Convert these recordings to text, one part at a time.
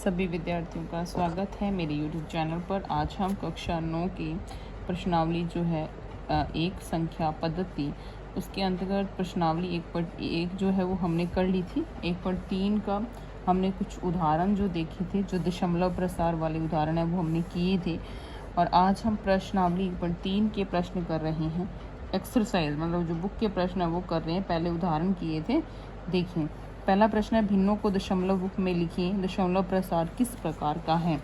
सभी विद्यार्थियों का स्वागत है मेरे YouTube चैनल पर। आज हम कक्षा 9 की प्रश्नावली जो है एक संख्या पद्धति, उसके अंतर्गत प्रश्नावली 1 जो है वो हमने कर ली थी। 1.3 का हमने कुछ उदाहरण जो देखे थे, जो दशमलव प्रसार वाले उदाहरण है वो हमने किए थे। और आज हम प्रश्नावली 1.3 के प्रश्न कर रहे हैं। एक्सरसाइज मतलब जो बुक के प्रश्न है वो कर रहे हैं। पहले उदाहरण किए थे, देखें। पहला प्रश्न है, भिन्नों को दशमलव रूप में लिखिए। दशमलव प्रसार किस प्रकार का है,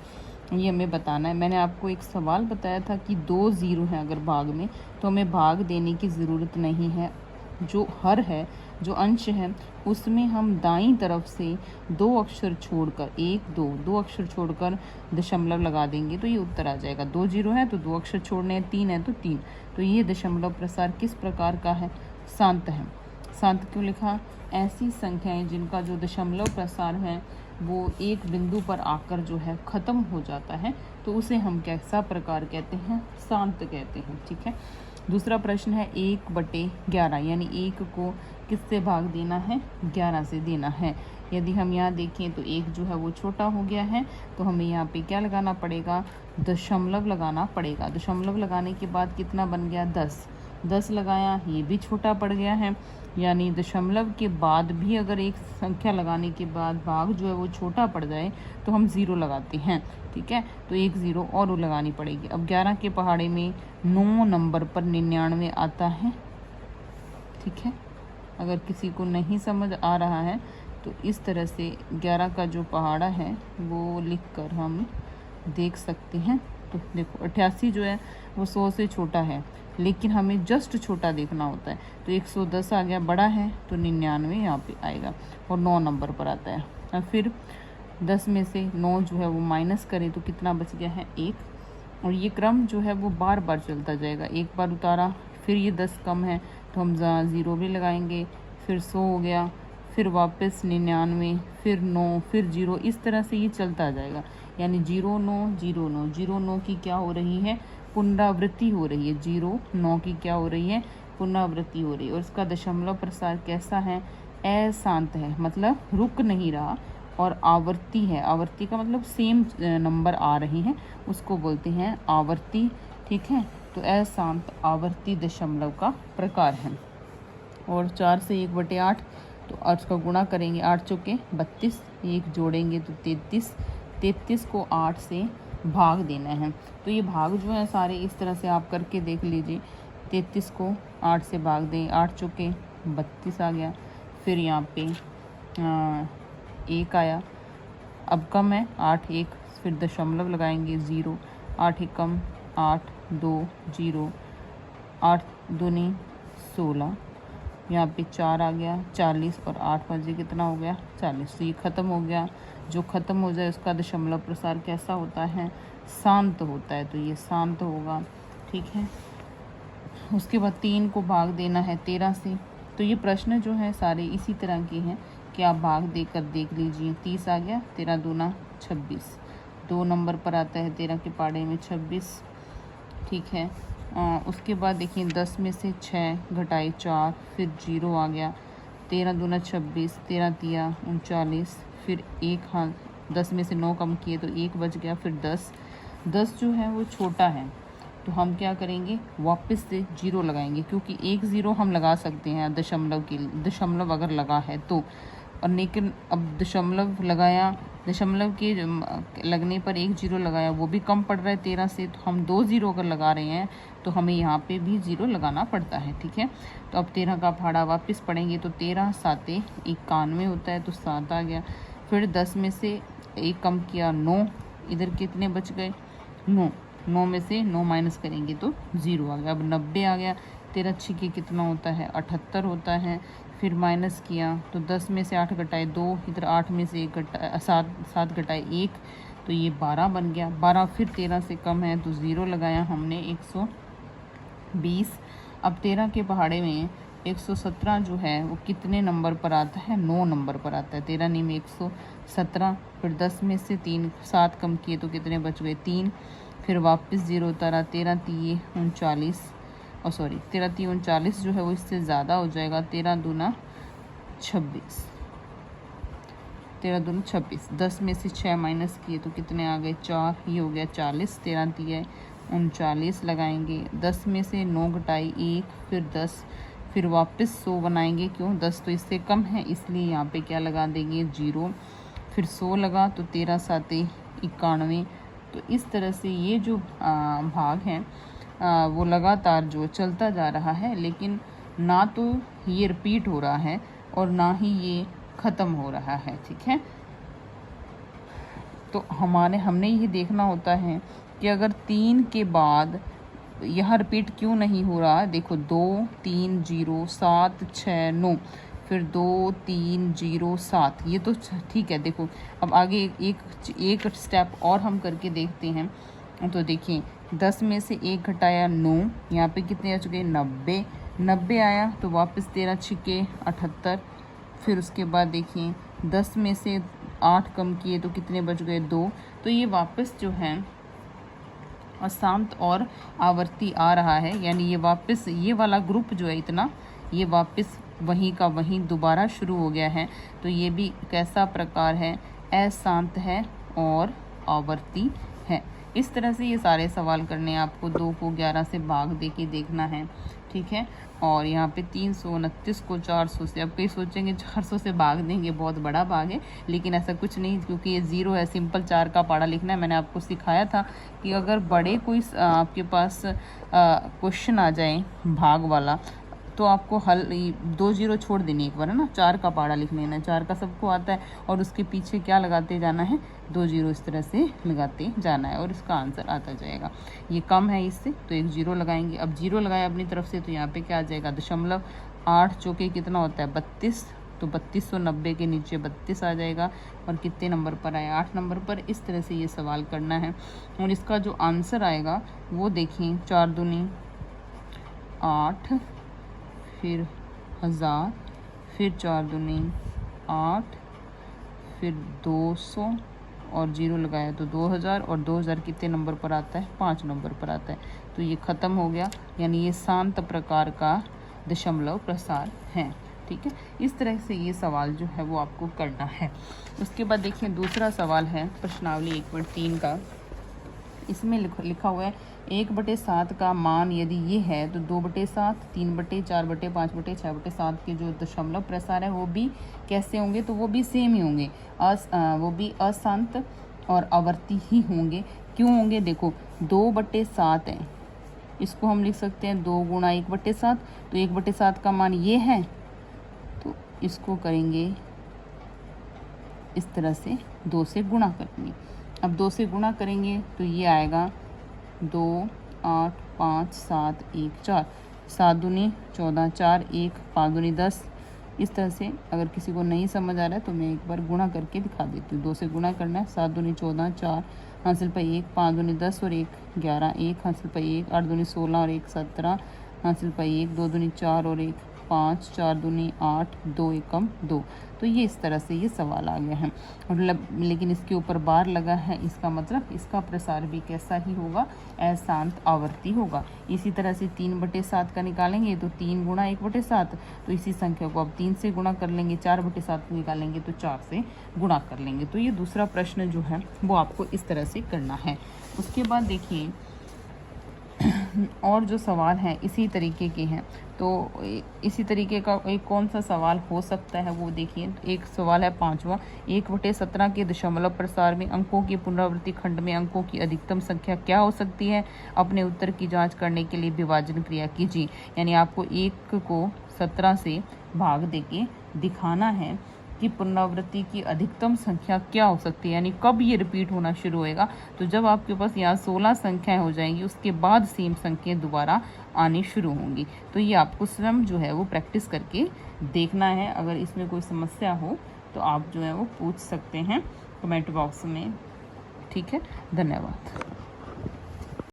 ये हमें बताना है। मैंने आपको एक सवाल बताया था कि 2 0 हैं अगर भाग में, तो हमें भाग देने की ज़रूरत नहीं है। जो हर है, जो अंश है, उसमें हम दाईं तरफ से 2 अक्षर छोड़कर 1 2 अक्षर छोड़कर दशमलव लगा देंगे तो ये उत्तर आ जाएगा। 2 0 है तो 2 अक्षर छोड़ने हैं, 3 है तो 3। तो ये दशमलव प्रसार किस प्रकार का है? शांत है। शांत क्यों लिखा? ऐसी संख्याएं जिनका जो दशमलव प्रसार है वो एक बिंदु पर आकर जो है ख़त्म हो जाता है, तो उसे हम कैसा प्रकार कहते हैं? शांत कहते हैं। ठीक है। दूसरा प्रश्न है 1/11, यानी 1 को किससे भाग देना है? 11 से देना है। यदि हम यहाँ देखें तो 1 जो है वो छोटा हो गया है, तो हमें यहाँ पे क्या लगाना पड़ेगा? दशमलव लगाना पड़ेगा। दशमलव लगाने के बाद कितना बन गया? 10 लगाया, ये भी छोटा पड़ गया है। यानी दशमलव के बाद भी अगर एक संख्या लगाने के बाद भाग जो है वो छोटा पड़ जाए तो हम 0 लगाते हैं। ठीक है, तो 1 0 और लगानी पड़ेगी। अब 11 के पहाड़े में 9 नंबर पर 99 आता है। ठीक है, अगर किसी को नहीं समझ आ रहा है तो इस तरह से 11 का जो पहाड़ा है वो लिख कर हम देख सकते हैं। तो देखो 88 जो है वो 100 से छोटा है, लेकिन हमें जस्ट छोटा देखना होता है। तो 110 आ गया, बड़ा है, तो 99 यहाँ पे आएगा और 9 नंबर पर आता है। और फिर 10 में से 9 जो है वो माइनस करें तो कितना बच गया है? 1। और ये क्रम जो है वो बार बार चलता जाएगा। एक बार उतारा, फिर ये 10 कम है तो हम 0 भी लगाएंगे, फिर 100 हो गया, फिर वापस 99, फिर 9, फिर 0, इस तरह से ये चलता जाएगा। यानी 0 9 0 9 0 9 की क्या हो रही है? पुनरावृत्ति हो रही है। 0 9 की क्या हो रही है? पुनरावृत्ति हो रही है। और इसका दशमलव प्रसार कैसा है? अशांत है, मतलब रुक नहीं रहा। और आवर्ती है। आवर्ती का मतलब सेम नंबर आ रहे हैं, उसको बोलते हैं आवर्ती। ठीक है, तो अशांत आवर्ती दशमलव का प्रकार है। और 4 से 1/8, तो 8 का गुणा करेंगे, 8 चौके 32, 1 जोड़ेंगे तो 33। 33 को 8 से भाग देना है। तो ये भाग जो है सारे इस तरह से आप करके देख लीजिए। 33 को 8 से भाग दें, 8 चौके 32 आ गया। फिर यहाँ पे 1 आया, अब कम है 8 1, फिर दशमलव लगाएंगे 0, 8 1 कम 8 2 0, 8 दूनी 16, यहाँ पे 4 आ गया 40, और 8 बजे कितना हो गया? 40। तो ये ख़त्म हो गया। जो ख़त्म हो जाए उसका दशमलव प्रसार कैसा होता है? शांत होता है। तो ये शांत होगा। ठीक है, उसके बाद 3 को भाग देना है 13 से। तो ये प्रश्न जो है सारे इसी तरह के हैं कि आप भाग देकर देख लीजिए। 30 आ गया, 13 दूना 26, 2 नंबर पर आता है 13 के पहाड़े में 26। ठीक है, उसके बाद देखिए 10 में से 6 घटाए 4, फिर 0 आ गया, 13 दूना 26, 13 तिया 39, फिर 1 हाँ 10 में से 9 कम किए तो 1 बच गया, फिर 10 जो है वो छोटा है, तो हम क्या करेंगे? वापस से 0 लगाएंगे, क्योंकि 1 0 हम लगा सकते हैं दशमलव अगर लगा है तो। और लेकिन अब दशमलव लगाया, दशमलव के लगने पर 1 0 लगाया, वो भी कम पड़ रहा है 13 से, तो हम 2 0 अगर लगा रहे हैं तो हमें यहाँ पे भी 0 लगाना पड़ता है। ठीक है, तो अब 13 का पहाड़ा वापस पढ़ेंगे तो 13 7 91 होता है, तो 7 आ गया। फिर 10 में से 1 कम किया 9, इधर कितने बच गए? 9 में से 9 माइनस करेंगे तो 0 आ गया। अब 90 आ गया। 13 छिके कितना होता है? 78 होता है। फिर माइनस किया तो 10 में से 8 घटाए 2, इधर 8 में से 7 घटाए 1, तो ये 12 बन गया। 12 फिर 13 से कम है तो 0 लगाया हमने, 120। अब 13 के पहाड़े में 117 जो है वो कितने नंबर पर आता है? 9 नंबर पर आता है। 13 में 117, फिर 10 में से 7 कम किए तो कितने बच गए? 3, फिर वापस 0 उतारा, 13 3 39, और सॉरी 13 3 39 जो है वो इससे ज़्यादा हो जाएगा, 13 दूना 26। 13 दूनी 26, 10 में से 6 माइनस किए तो कितने आ गए 4, ये हो गया 40, 13 दिए 39 लगाएंगे। 10 में से 9 घटाई 1, फिर 10, फिर वापस 100 बनाएंगे, क्यों 10 तो इससे कम है इसलिए यहाँ पे क्या लगा देंगे 0, फिर 100 लगा तो 13 साते 91। तो इस तरह से ये जो भाग है वो लगातार जो चलता जा रहा है, लेकिन ना तो ये रिपीट हो रहा है और ना ही ये ख़त्म हो रहा है। ठीक है, तो हमने ये देखना होता है कि अगर 3 के बाद यह रिपीट क्यों नहीं हो रहा। देखो 2 3 0 7 6 9, फिर 2 3 0 7, ये तो ठीक है। देखो अब आगे एक स्टेप और हम करके देखते हैं। तो देखिए 10 में से 1 घटाया 9, यहाँ पे कितने आ चुके 90 आया, तो वापस 13 छिके 78, फिर उसके बाद देखिए 10 में से 8 कम किए तो कितने बच गए 2। तो ये वापस जो है अशांत और आवर्ती आ रहा है, यानी ये वापस ये वाला ग्रुप जो है इतना, ये वापस वहीं का वहीं दोबारा शुरू हो गया है। तो ये भी कैसा प्रकार है, अशांत है और आवर्ती है। इस तरह से ये सारे सवाल करने हैं आपको। 2 को 11 से भाग दे के देखना है। ठीक है, और यहाँ पे 329 को 400 से, अब कई सोचेंगे 400 से भाग देंगे बहुत बड़ा भाग है, लेकिन ऐसा कुछ नहीं, क्योंकि ये 0 है। सिंपल 4 का पाड़ा लिखना है। मैंने आपको सिखाया था कि अगर बड़े कोई आपके पास क्वेश्चन आ जाए भाग वाला, तो आपको हल 2 0 छोड़ देनी एक बार, है ना। 4 का पाड़ा लिख लेना, 4 का सबको आता है, और उसके पीछे क्या लगाते जाना है 2 0 इस तरह से लगाते जाना है और इसका आंसर आता जाएगा। ये कम है इससे तो एक 0 लगाएंगे। अब 0 लगाया अपनी तरफ से तो यहाँ पे क्या आ जाएगा 0.8 चौके कितना होता है 32, तो 3290 के नीचे 32 आ जाएगा। और कितने नंबर पर आया 8 नंबर पर। इस तरह से ये सवाल करना है और इसका जो आंसर आएगा वो देखिए 4 दूनी 8, फिर 1000, फिर 4 दूनी 8, फिर 200 और 0 लगाया तो 2000, और 2000 कितने नंबर पर आता है 5 नंबर पर आता है। तो ये ख़त्म हो गया, यानी ये शांत प्रकार का दशमलव प्रसार है। ठीक है, इस तरह से ये सवाल जो है वो आपको करना है। उसके बाद देखिए दूसरा सवाल है प्रश्नावली 1/3 का। इसमें लिखा हुआ है 1/7 का मान यदि ये है तो 2/7, 3/4, 5/6, 6/7 के जो दशमलव प्रसार है वो भी कैसे होंगे, तो वो भी सेम ही होंगे, वो भी अशांत और आवर्ती ही होंगे। क्यों होंगे, देखो 2/7 है, इसको हम लिख सकते हैं 2 गुणा 1/7, तो 1/7 का मान ये है, तो इसको करेंगे इस तरह से 2 से गुणा करेंगे। अब 2 से गुणा करेंगे तो ये आएगा 2 8 5 7 1 4, 7 दूनी 14, 4 1, 5 दूनी 10। इस तरह से अगर किसी को नहीं समझ आ रहा है तो मैं एक बार गुणा करके दिखा देती हूँ। 2 से गुणा करना है, 7 दूनी 14, 4 हासिल पर 1, 5 दूनी 10 और 1 11, 1 हासिल पर 1, 8 दूनी 16 और 1 17 हासिल पर 1, 2 दूनी 4 और 1 5, 4 दूनी 8, 2 एकम 2। तो ये इस तरह से ये सवाल आ गया है, और लेकिन इसके ऊपर बार लगा है, इसका मतलब इसका प्रसार भी कैसा ही होगा, अशांत आवर्ती होगा। इसी तरह से 3/7 का निकालेंगे तो 3 गुणा 1/7, तो इसी संख्या को अब 3 से गुणा कर लेंगे। 4/7 निकालेंगे तो 4 से गुणा कर लेंगे। तो ये दूसरा प्रश्न जो है वो आपको इस तरह से करना है। उसके बाद देखिए और जो सवाल हैं इसी तरीके के हैं, तो इसी तरीके का एक कौन सा सवाल हो सकता है वो देखिए। एक सवाल है 5वां, 1/17 के दशमलव प्रसार में अंकों की पुनरावृत्ति खंड में अंकों की अधिकतम संख्या क्या हो सकती है। अपने उत्तर की जांच करने के लिए विभाजन क्रिया कीजिए। यानी आपको 1 को 17 से भाग देके दिखाना है कि पुनरावृत्ति की अधिकतम संख्या क्या हो सकती है, यानी कब ये रिपीट होना शुरू होएगा। तो जब आपके पास यहाँ 16 संख्याएं हो जाएंगी उसके बाद सेम संख्याएं दोबारा आनी शुरू होंगी। तो ये आपको स्वयं जो है वो प्रैक्टिस करके देखना है। अगर इसमें कोई समस्या हो तो आप जो है वो पूछ सकते हैं कमेंट बॉक्स में। ठीक है, धन्यवाद।